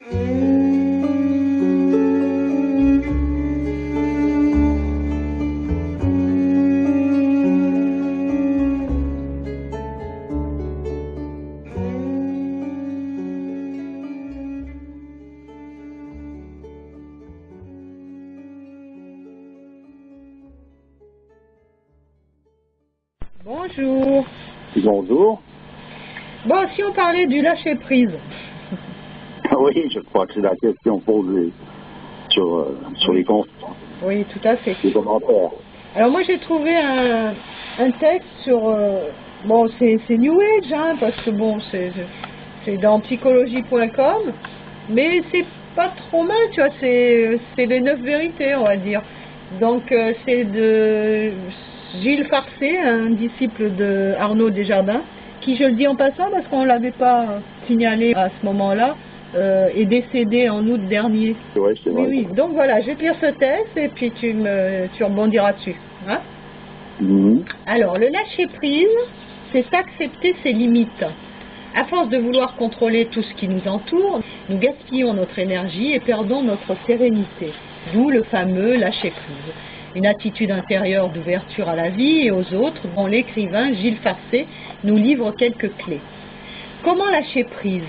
Bonjour. Bonjour. Bon, si on parlait du lâcher-prise. Oui, je crois que c'est la question posée sur les comptes. Oui, tout à fait. Les commentaires. Alors moi j'ai trouvé un texte sur... bon, c'est New Age, hein, parce que bon, c'est dans psychologie.com, mais c'est pas trop mal, tu vois, c'est les 9 vérités, on va dire. Donc c'est de Gilles Farcé, un disciple de Arnaud Desjardins, qui, je le dis en passant parce qu'on ne l'avait pas signalé à ce moment-là, est décédé en août dernier. Oui, c'est vrai. Oui. Donc voilà, je vais te lire ce texte et puis tu rebondiras dessus. Hein? Alors, le lâcher-prise, c'est s'accepter ses limites. À force de vouloir contrôler tout ce qui nous entoure, nous gaspillons notre énergie et perdons notre sérénité. D'où le fameux lâcher-prise. Une attitude intérieure d'ouverture à la vie et aux autres dont l'écrivain Gilles Farcé nous livre quelques clés. Comment lâcher prise?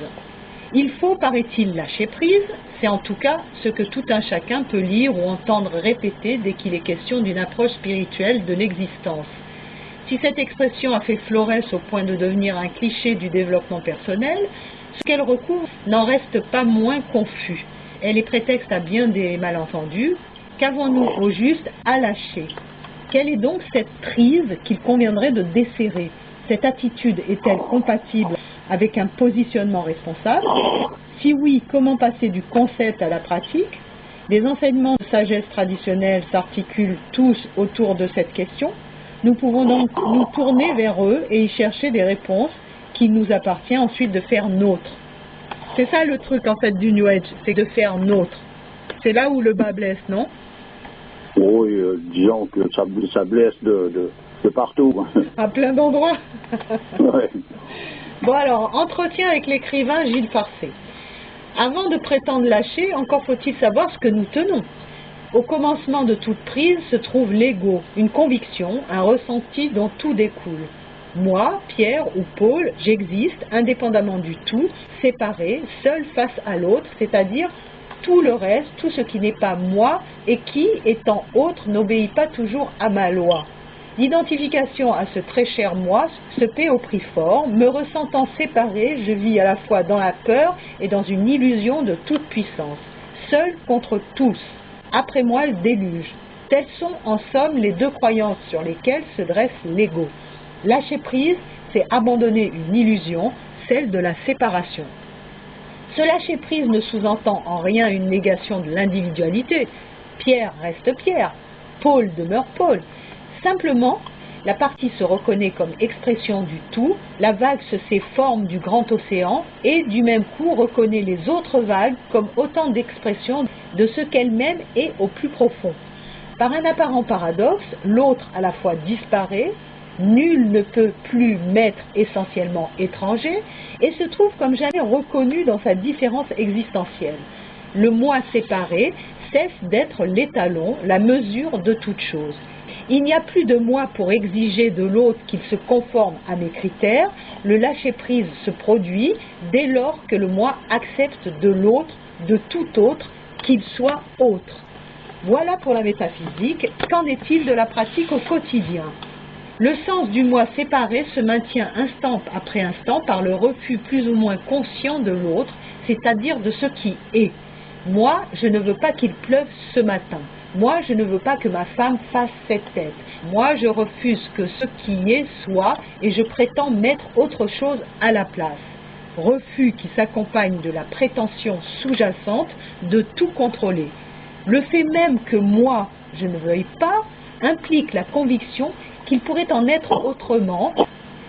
Il faut, paraît-il, lâcher prise, c'est en tout cas ce que tout un chacun peut lire ou entendre répéter dès qu'il est question d'une approche spirituelle de l'existence. Si cette expression a fait florès au point de devenir un cliché du développement personnel, ce qu'elle recouvre n'en reste pas moins confus. Elle est prétexte à bien des malentendus. Qu'avons-nous au juste à lâcher? Quelle est donc cette prise qu'il conviendrait de desserrer? Cette attitude est-elle compatible avec un positionnement responsable? Si oui, comment passer du concept à la pratique? Les enseignements de sagesse traditionnelle s'articulent tous autour de cette question. Nous pouvons donc nous tourner vers eux et y chercher des réponses qu'il nous appartient ensuite de faire nôtres. C'est ça le truc en fait du New Age, c'est de faire nôtre. C'est là où le bas blesse, non? Oui, disons que ça blesse de partout. À plein d'endroits. Ouais. Bon alors, entretien avec l'écrivain Gilles Farcé. Avant de prétendre lâcher, encore faut-il savoir ce que nous tenons. Au commencement de toute prise se trouve l'ego, une conviction, un ressenti dont tout découle. Moi, Pierre ou Paul, j'existe indépendamment du tout, séparé, seul face à l'autre, c'est-à-dire tout le reste, tout ce qui n'est pas moi et qui, étant autre, n'obéit pas toujours à ma loi. L'identification à ce très cher moi se paie au prix fort. Me ressentant séparé, je vis à la fois dans la peur et dans une illusion de toute puissance. Seul contre tous. Après moi le déluge. Telles sont en somme les deux croyances sur lesquelles se dresse l'ego. Lâcher prise, c'est abandonner une illusion, celle de la séparation. Ce lâcher prise ne sous-entend en rien une négation de l'individualité. Pierre reste Pierre, Paul demeure Paul. Simplement, la partie se reconnaît comme expression du tout, la vague se sait forme du grand océan et du même coup reconnaît les autres vagues comme autant d'expressions de ce qu'elle-même est au plus profond. Par un apparent paradoxe, l'autre à la fois disparaît, nul ne peut plus m'être essentiellement étranger et se trouve comme jamais reconnu dans sa différence existentielle. Le moi séparé cesse d'être l'étalon, la mesure de toute chose. Il n'y a plus de moi pour exiger de l'autre qu'il se conforme à mes critères. Le lâcher-prise se produit dès lors que le moi accepte de l'autre, de tout autre, qu'il soit autre. Voilà pour la métaphysique. Qu'en est-il de la pratique au quotidien? Le sens du moi séparé se maintient instant après instant par le refus plus ou moins conscient de l'autre, c'est-à-dire de ce qui est. Moi, je ne veux pas qu'il pleuve ce matin. Moi, je ne veux pas que ma femme fasse cette tête. Moi, je refuse que ce qui est soit et je prétends mettre autre chose à la place. Refus qui s'accompagne de la prétention sous-jacente de tout contrôler. Le fait même que moi, je ne veuille pas, implique la conviction qu'il pourrait en être autrement,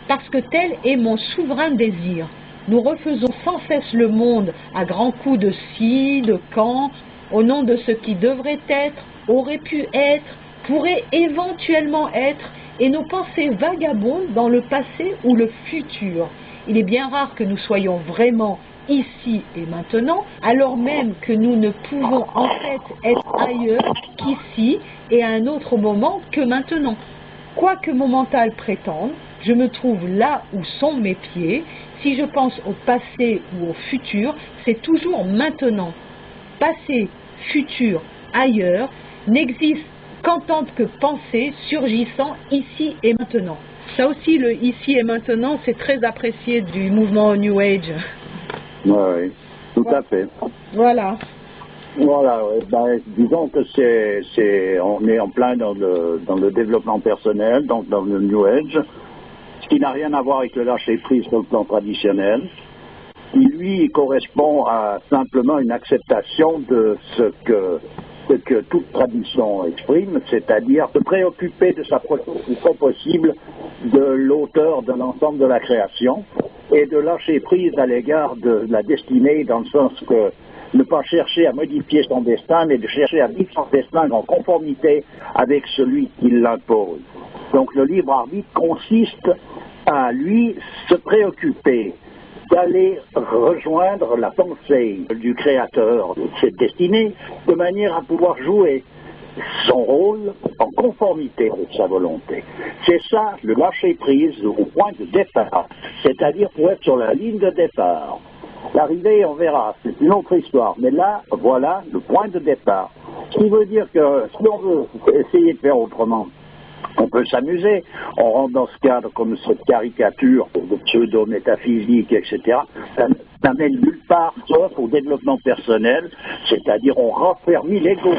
parce que tel est mon souverain désir. Nous refaisons sans cesse le monde à grands coups de si, de quand, au nom de ce qui devrait être, aurait pu être, pourrait éventuellement être, et nos pensées vagabondent dans le passé ou le futur. Il est bien rare que nous soyons vraiment ici et maintenant, alors même que nous ne pouvons en fait être ailleurs qu'ici et à un autre moment que maintenant. Quoi que mon mental prétende, je me trouve là où sont mes pieds. Si je pense au passé ou au futur, c'est toujours maintenant. Passé, futur, ailleurs, n'existe qu'en tant que pensée surgissant ici et maintenant. Ça aussi, le ici et maintenant, c'est très apprécié du mouvement New Age. Oui, tout à fait. Voilà. Voilà, ouais. Ben, disons que on est en plein dans le développement personnel, donc dans le New Age, ce qui n'a rien à voir avec le lâcher-prise sur le plan traditionnel, qui lui correspond à simplement une acceptation de ce que toute tradition exprime, c'est-à-dire se préoccuper de s'approcher le plus près possible de l'auteur de l'ensemble de la création et de lâcher prise à l'égard de la destinée, dans le sens que ne pas chercher à modifier son destin, mais de chercher à vivre son destin en conformité avec celui qui l'impose. Donc le libre arbitre consiste à, lui, se préoccuper d'aller rejoindre la pensée du créateur de cette destinée, de manière à pouvoir jouer son rôle en conformité avec sa volonté. C'est ça, le lâcher-prise au point de départ, c'est-à-dire pour être sur la ligne de départ. L'arrivée, on verra, c'est une autre histoire, mais là, voilà le point de départ. Ce qui veut dire que si on veut essayer de faire autrement, on peut s'amuser, on rentre dans ce cadre comme cette caricature de pseudo-métaphysique, etc. Ça n'amène nulle part, sauf au développement personnel, c'est-à-dire on raffermit l'ego.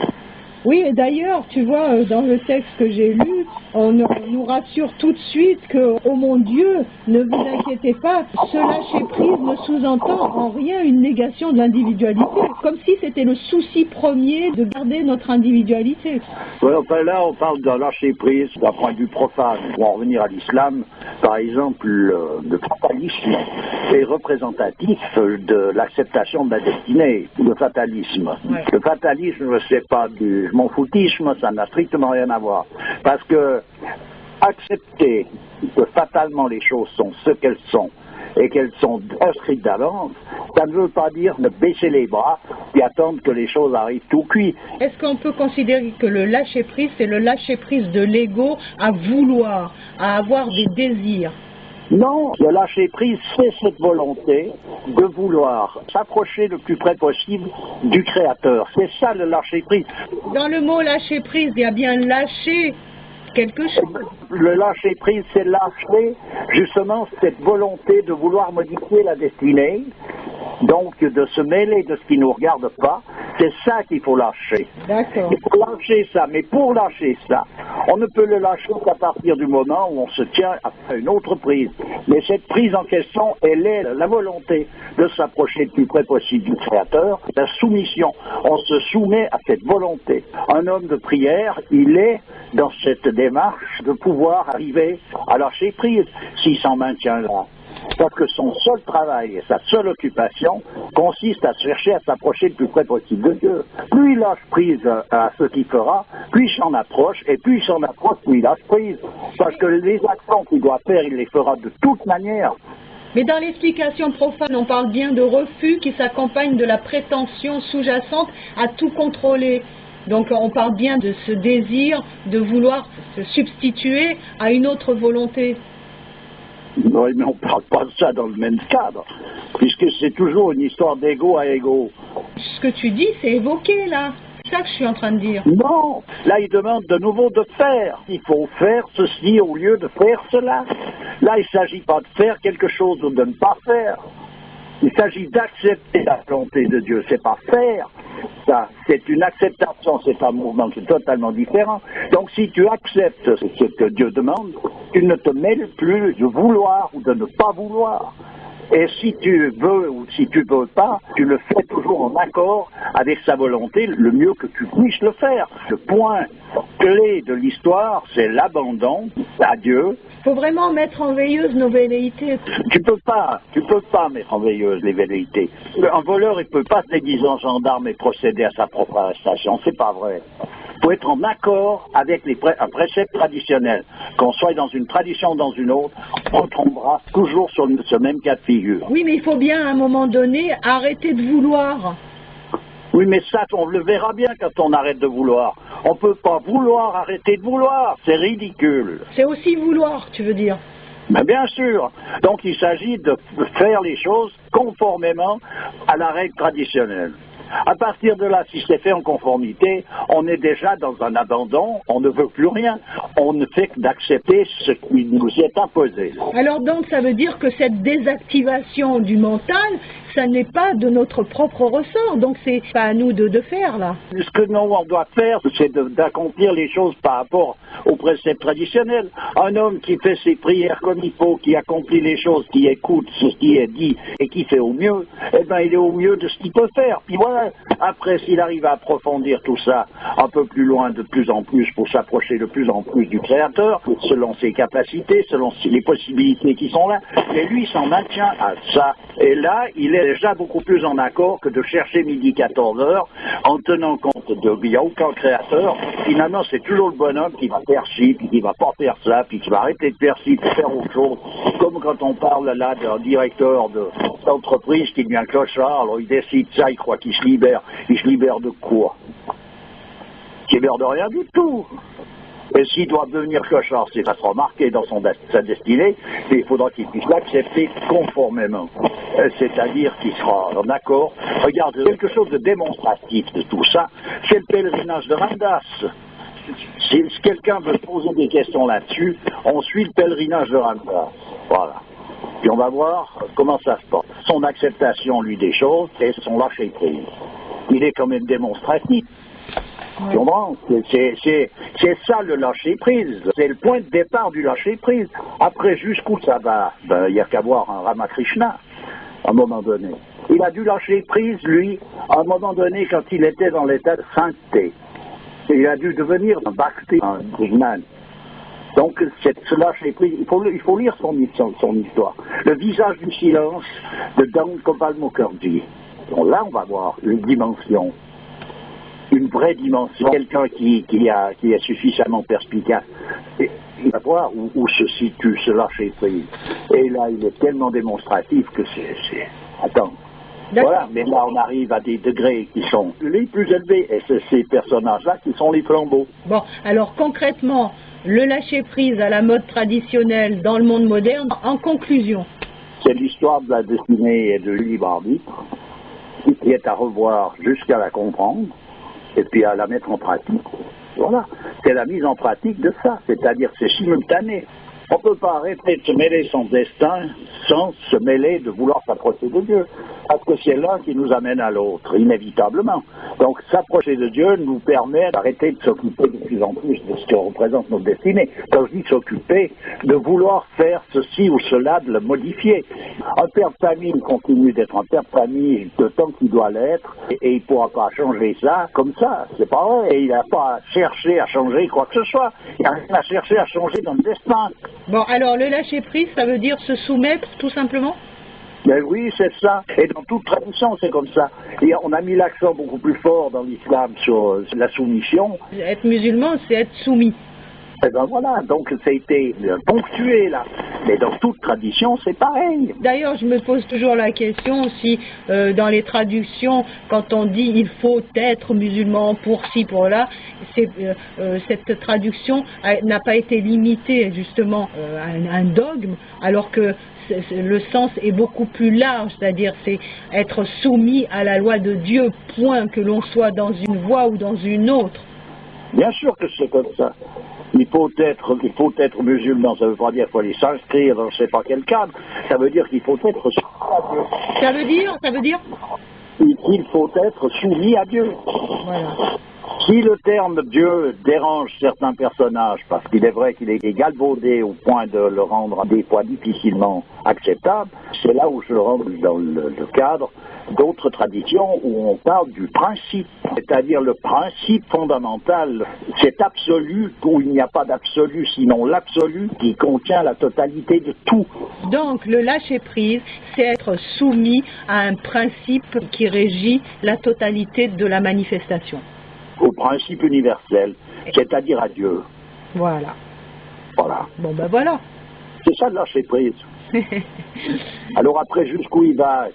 Oui, et d'ailleurs, tu vois, dans le texte que j'ai lu, on nous rassure tout de suite que, oh mon Dieu, ne vous inquiétez pas, ce lâcher-prise ne sous-entend en rien une négation de l'individualité, comme si c'était le souci premier de garder notre individualité. Ouais, enfin, là, on parle d'un lâcher-prise d'un point de vue profane. Pour en revenir à l'islam, par exemple, le fatalisme est représentatif de l'acceptation de la destinée, le fatalisme. Ouais. Le fatalisme, c'est pas du mon foutisme, ça n'a strictement rien à voir. Parce que accepter que fatalement les choses sont ce qu'elles sont et qu'elles sont inscrites d'avance, ça ne veut pas dire ne baisser les bras et attendre que les choses arrivent tout cuit. Est-ce qu'on peut considérer que le lâcher-prise, c'est le lâcher-prise de l'ego à vouloir, à avoir des désirs? Non, le lâcher-prise, c'est cette volonté de vouloir s'approcher le plus près possible du Créateur. C'est ça le lâcher-prise. Dans le mot lâcher-prise, il y a bien lâcher quelque chose. Le lâcher-prise, c'est lâcher justement cette volonté de vouloir modifier la destinée, donc de se mêler de ce qui ne nous regarde pas. C'est ça qu'il faut lâcher. D'accord. Il faut lâcher ça, mais pour lâcher ça, on ne peut le lâcher qu'à partir du moment où on se tient à une autre prise. Mais cette prise en question, elle est la volonté de s'approcher le plus près possible du Créateur, la soumission. On se soumet à cette volonté. Un homme de prière, il est dans cette démarche de pouvoir arriver à lâcher prise s'il s'en maintient là. Parce que son seul travail et sa seule occupation consiste à chercher à s'approcher le plus près possible de Dieu. Plus il lâche prise à ce qu'il fera, plus il s'en approche, et plus il s'en approche, plus il lâche prise. Parce que les actions qu'il doit faire, il les fera de toute manière. Mais dans l'explication profane, on parle bien de refus qui s'accompagne de la prétention sous-jacente à tout contrôler. Donc on parle bien de ce désir de vouloir se substituer à une autre volonté. Oui, mais on ne parle pas de ça dans le même cadre, puisque c'est toujours une histoire d'ego à ego. Ce que tu dis, c'est évoqué là. C'est ça que je suis en train de dire. Non, là il demande de nouveau de faire. Il faut faire ceci au lieu de faire cela. Là il ne s'agit pas de faire quelque chose ou de ne pas faire. Il s'agit d'accepter la volonté de Dieu, c'est pas faire. Ça, c'est une acceptation, c'est un mouvement qui est totalement différent. Donc si tu acceptes ce que Dieu demande, tu ne te mêles plus de vouloir ou de ne pas vouloir. Et si tu veux ou si tu veux pas, tu le fais toujours en accord avec sa volonté, le mieux que tu puisses le faire. Le point clé de l'histoire, c'est l'abandon à Dieu. Il faut vraiment mettre en veilleuse nos velléités. Tu peux pas mettre en veilleuse les velléités. Un voleur, il peut pas se déguiser en gendarme et procéder à sa propre arrestation. C'est pas vrai. faut être en accord avec un précepte traditionnel. Qu'on soit dans une tradition ou dans une autre, on tombera toujours sur ce même cas de figure. Oui, mais il faut bien à un moment donné arrêter de vouloir. Oui, mais ça, on le verra bien quand on arrête de vouloir. On ne peut pas vouloir arrêter de vouloir, c'est ridicule. C'est aussi vouloir, tu veux dire. Mais bien sûr. Donc il s'agit de faire les choses conformément à la règle traditionnelle. À partir de là, si c'est fait en conformité, on est déjà dans un abandon, on ne veut plus rien, on ne fait que d'accepter ce qui nous est imposé. Alors donc ça veut dire que cette désactivation du mental, ça n'est pas de notre propre ressort, donc c'est pas à nous de faire là. Ce que nous on doit faire, c'est d'accomplir les choses par rapport aux préceptes traditionnels. Un homme qui fait ses prières comme il faut, qui accomplit les choses, qui écoute ce qui est dit et qui fait au mieux, eh bien il est au mieux de ce qu'il peut faire. Puis voilà. Après, s'il arrive à approfondir tout ça un peu plus loin, de plus en plus, pour s'approcher de plus en plus du Créateur, selon ses capacités, selon les possibilités qui sont là, et lui s'en maintient à ça. Et là, il est déjà beaucoup plus en accord que de chercher midi 14 heures en tenant compte qu'il n'y a aucun Créateur. Finalement, c'est toujours le bonhomme qui va faire ci, puis qui va pas faire ça, puis qui va arrêter de faire ci, puis faire autre chose. Comme quand on parle là d'un directeur d'entreprise qui devient clochard, alors il décide ça, il croit qu'il se libère. Il se libère de quoi? Il se libère de rien du tout. Et s'il doit devenir clochard, c'est ça sera marqué dans sa destinée, et il faudra qu'il puisse l'accepter conformément. C'est-à-dire qu'il sera en accord. Regarde, quelque chose de démonstratif de tout ça, c'est le pèlerinage de Ramdas. Si quelqu'un veut poser des questions là-dessus, on suit le pèlerinage de Ramdas. Voilà. Puis on va voir comment ça se passe. Son acceptation, lui, des choses, et son lâcher-prise. Il est quand même démonstratif. Tu comprends? C'est ça le lâcher-prise. C'est le point de départ du lâcher-prise. Après, jusqu'où ça va? Ben, il n'y a qu'à voir un Ramakrishna, à un moment donné. Il a dû lâcher prise, lui, à un moment donné, quand il était dans l'état de sainteté. Il a dû devenir un bhakti, un brahman. Donc, ce lâcher-prise, il faut lire son histoire. Le visage du silence de Dan Gopal Mukherjee. Donc là, on va voir une dimension, une vraie dimension. Quelqu'un qui est suffisamment perspicace. Et il va voir où se situe ce lâcher-prise. Et là, il est tellement démonstratif que c'est... Attends. Voilà, mais là, on arrive à des degrés qui sont les plus élevés. Et c'est ces personnages-là qui sont les flambeaux. Bon, alors concrètement, le lâcher-prise à la mode traditionnelle dans le monde moderne, en conclusion. C'est l'histoire de la destinée et de libre arbitre, qui est à revoir jusqu'à la comprendre, et puis à la mettre en pratique. Voilà, c'est la mise en pratique de ça, c'est-à-dire c'est simultané. On ne peut pas arrêter de se mêler son destin sans se mêler de vouloir s'approcher de Dieu. Parce que c'est l'un qui nous amène à l'autre, inévitablement. Donc s'approcher de Dieu nous permet d'arrêter de s'occuper de plus en plus de ce que représente notre destinée. Quand je dis s'occuper, de vouloir faire ceci ou cela, de le modifier. Un père de famille continue d'être un père de famille de temps qu'il doit l'être, et il ne pourra pas changer ça comme ça. C'est pas vrai. Et il n'a pas à chercher à changer quoi que ce soit. Il n'a rien à chercher à changer dans le destin. Bon, alors le lâcher-prise, ça veut dire se soumettre, tout simplement? Ben oui, c'est ça. Et dans toute tradition, c'est comme ça. Et on a mis l'accent beaucoup plus fort dans l'islam sur la soumission. Être musulman, c'est être soumis. Et ben voilà, donc ça a été ponctué là. Mais dans toute tradition, c'est pareil. D'ailleurs, je me pose toujours la question si dans les traductions, quand on dit il faut être musulman pour ci, pour là, cette traduction n'a pas été limitée justement à un dogme, alors que le sens est beaucoup plus large, c'est-à-dire c'est être soumis à la loi de Dieu, point, que l'on soit dans une voie ou dans une autre. Bien sûr que c'est comme ça. Il faut être musulman, ça ne veut pas dire qu'il faut aller s'inscrire dans je ne sais pas quel cadre, ça veut dire qu'il faut être soumis à Dieu. Ça veut dire qu'il faut être soumis à Dieu. Voilà. Si le terme Dieu dérange certains personnages, parce qu'il est vrai qu'il est galvaudé au point de le rendre des fois difficilement acceptable, c'est là où je rentre dans le cadre d'autres traditions où on parle du principe, c'est-à-dire le principe fondamental, cet absolu où il n'y a pas d'absolu, sinon l'absolu qui contient la totalité de tout. Donc le lâcher-prise, c'est être soumis à un principe qui régit la totalité de la manifestation. au principe universel, c'est-à-dire à Dieu. Voilà. Voilà. Bon ben voilà. C'est ça de lâcher prise. Alors après, jusqu'où il va,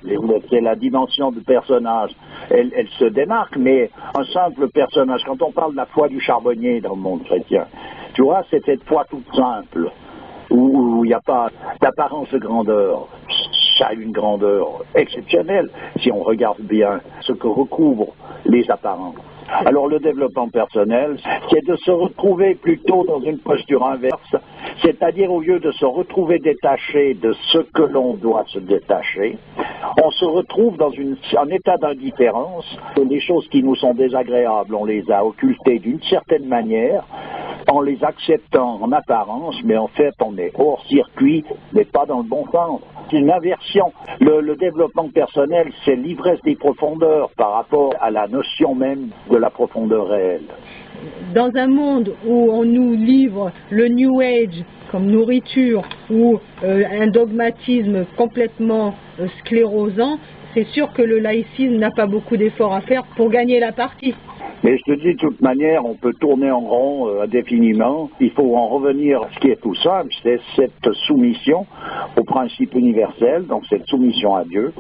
c'est la dimension du personnage, elle se démarque, mais un simple personnage, quand on parle de la foi du charbonnier dans le monde chrétien, tu vois, c'est cette foi toute simple, où il n'y a pas d'apparence de grandeur. Ça a une grandeur exceptionnelle, si on regarde bien ce que recouvrent les apparences. Alors le développement personnel, c'est de se retrouver plutôt dans une posture inverse, c'est-à-dire au lieu de se retrouver détaché de ce que l'on doit se détacher, on se retrouve dans un état d'indifférence. Les choses qui nous sont désagréables, on les a occultées d'une certaine manière, en les acceptant en apparence, mais en fait on est hors circuit, mais pas dans le bon sens. C'est une inversion. Le développement personnel, c'est l'ivresse des profondeurs par rapport à la notion même de la profondeur réelle. Dans un monde où on nous livre le New Age comme nourriture ou un dogmatisme complètement sclérosant, c'est sûr que le laïcisme n'a pas beaucoup d'efforts à faire pour gagner la partie. Mais je te dis, de toute manière, on peut tourner en rond indéfiniment. Il faut en revenir à ce qui est tout simple, c'est cette soumission au principe universel, donc cette soumission à Dieu,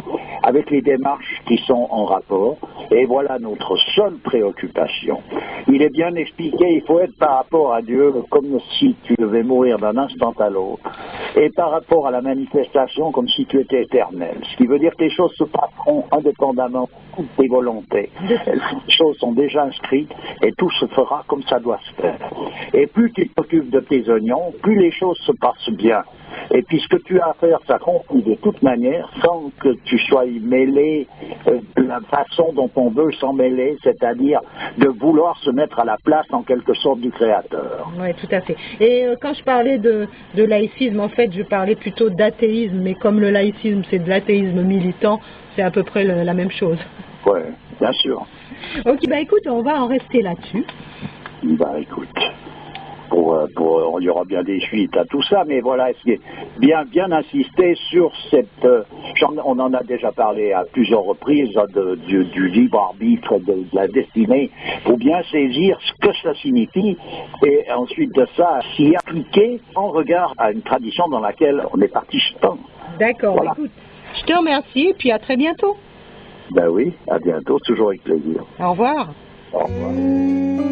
avec les démarches qui sont en rapport. Et voilà notre seule préoccupation. Il est bien expliqué, il faut être par rapport à Dieu comme si tu devais mourir d'un instant à l'autre, et par rapport à la manifestation comme si tu étais éternel. Ce qui veut dire que les choses se passeront indépendamment de toutes tes volontés. Les choses sont déjà inscrites et tout se fera comme ça doit se faire. Et plus tu t'occupes de tes oignons, plus les choses se passent bien. Et puis ce que tu as à faire, ça conclut de toute manière, sans que tu sois mêlé de la façon dont on veut s'en mêler, c'est-à-dire de vouloir se mettre à la place en quelque sorte du Créateur. Oui, tout à fait. Et quand je parlais de laïcisme, en fait, je parlais plutôt d'athéisme, mais comme le laïcisme, c'est de l'athéisme militant, c'est à peu près la même chose. Oui, bien sûr. Ok, bah écoute, on va en rester là-dessus. Bah écoute, il y aura bien des suites à tout ça, mais voilà, bien insister sur cette... on en a déjà parlé à plusieurs reprises du libre arbitre, de la destinée. Il faut bien saisir ce que ça signifie et ensuite de ça, s'y appliquer en regard à une tradition dans laquelle on est participant. D'accord, voilà. Écoute, je te remercie et puis à très bientôt. Ben oui, à bientôt, toujours avec plaisir. Au revoir. Au revoir.